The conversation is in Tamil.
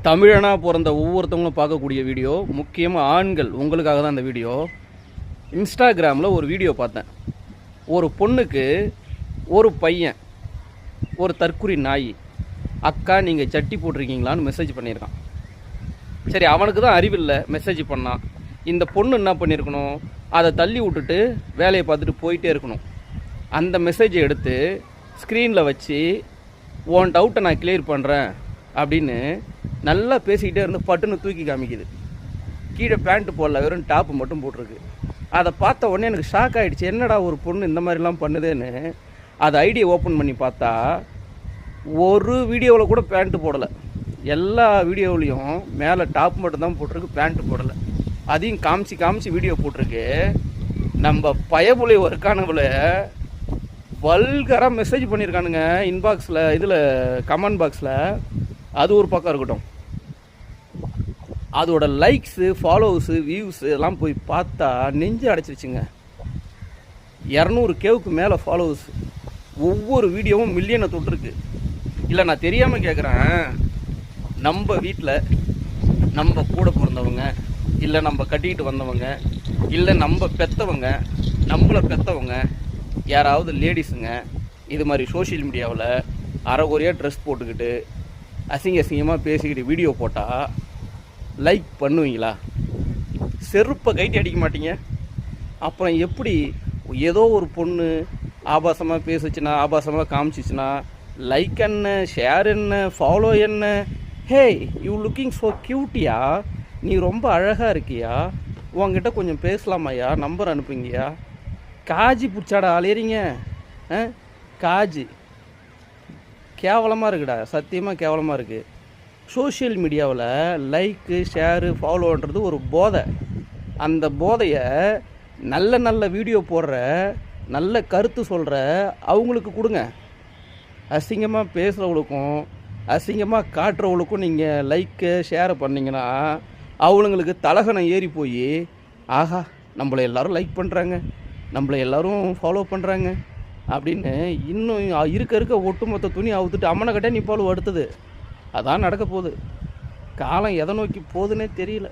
தமிழனாக பிறந்த ஒவ்வொருத்தவங்களும் பார்க்கக்கூடிய வீடியோ, முக்கியமாக ஆண்கள் உங்களுக்காக தான் இந்த வீடியோ. இன்ஸ்டாகிராமில் ஒரு வீடியோ பார்த்தேன். ஒரு பொண்ணுக்கு ஒரு பையன், ஒரு தற்குறி நாய், அக்கா நீங்கள் சட்டி போட்டிருக்கீங்களான்னு மெசேஜ் பண்ணியிருக்கான். சரி, அவனுக்கு தான் அறிவில்லை, மெசேஜ் பண்ணான். இந்த பொண்ணு என்ன பண்ணியிருக்கணும், அதை தள்ளி விட்டுட்டு வேலையை பார்த்துட்டு போயிட்டே இருக்கணும். அந்த மெசேஜை எடுத்து ஸ்க்ரீனில் வச்சு உன் டவுட்டை நான் கிளியர் பண்ணுறேன் அப்படின்னு நல்லா பேசிக்கிட்டே இருந்து பட்டுன்னு தூக்கி காமிக்குது. கீழே பேண்ட்டு போடல, வெறும் டாப்பு மட்டும் போட்டிருக்கு. அதை பார்த்த உடனே எனக்கு ஷாக் ஆகிடுச்சு. என்னடா ஒரு பொண்ணு இந்த மாதிரிலாம் பண்ணுதுன்னு அதை ஐடியை ஓப்பன் பண்ணி பார்த்தா ஒரு வீடியோவில் கூட பேண்ட்டு போடலை. எல்லா வீடியோவிலையும் மேலே டாப் மட்டும் தான் போட்டிருக்கு, பேண்ட்டு போடலை. அதையும் காமிச்சு வீடியோ போட்டிருக்கு. நம்ம பயபுலை ஒர்க்கானவில் வல்கராக மெசேஜ் பண்ணியிருக்கானுங்க இன்பாக்ஸில், இதில் கமெண்ட் பாக்ஸில். அது ஒரு பக்கம் இருக்கட்டும், அதோட லைக்ஸு, ஃபாலோவர்ஸு, வியூஸு எல்லாம் போய் பார்த்தா நெஞ்சு அடைச்சிருச்சுங்க. 200Kவுக்கு மேலே ஃபாலோவர்ஸ். ஒவ்வொரு வீடியோவும் மில்லியனை தொட்டிருக்கு. இல்லை, நான் தெரியாமல் கேட்குறேன், நம்ம வீட்டில் நம்ம கூட பிறந்தவங்க, இல்லை நம்ம கட்டிக்கிட்டு வந்தவங்க, இல்லை நம்ம பெற்றவங்க, நம்மளை பெற்றவங்க யாராவது லேடிஸுங்க இது மாதிரி சோஷியல் மீடியாவில் அரைகுறையாக ட்ரெஸ் போட்டுக்கிட்டு அசிங்கமாக பேசிக்கிட்டு வீடியோ போட்டால் லைக் பண்ணுவீங்களா? செருப்பை கைட்டி அடிக்க மாட்டீங்க. அப்புறம் எப்படி ஏதோ ஒரு பொண்ணு ஆபாசமாக பேசுச்சுன்னா, ஆபாசமாக காமிச்சிச்சுன்னா லைக் என்ன, ஷேர் என்ன, ஃபாலோ என்ன? ஹே, யூ லுக்கிங் ஸோ க்யூட்டியா, நீ ரொம்ப அழகாக இருக்கியா, உங்ககிட்ட கொஞ்சம் பேசலாமாயா, நம்பர் அனுப்புங்கயா. காஜி பிடிச்சாடா அலையிறீங்க. காஜி கேவலமாக இருக்குடா, சத்தியமாக கேவலமாக இருக்குது. சோஷியல் மீடியாவில் லைக்கு, ஷேரு, ஃபாலோன்றது ஒரு போதை. அந்த போதையை நல்ல வீடியோ போடுற, நல்ல கருத்து சொல்கிற அவங்களுக்கு கொடுங்க. அசிங்கமாக பேசுகிறவங்களுக்கும் அசிங்கமாக காட்டுறவங்களுக்கும் நீங்கள் லைக்கு, ஷேரை பண்ணிங்கன்னா அவங்களுக்கு தலகணம் ஏறி போய், ஆஹா நம்மளை எல்லோரும் லைக் பண்ணுறாங்க, நம்மளை எல்லோரும் ஃபாலோ பண்ணுறாங்க அப்படின்னு இன்னும் இருக்க ஒட்டுமொத்த துணி அவுத்துட்டு அம்மனை கட்டே நிப்பாலும் அடுத்தது. அதான் நடக்க போகுது. காலம் எதை நோக்கி போகுதுன்னே தெரியல.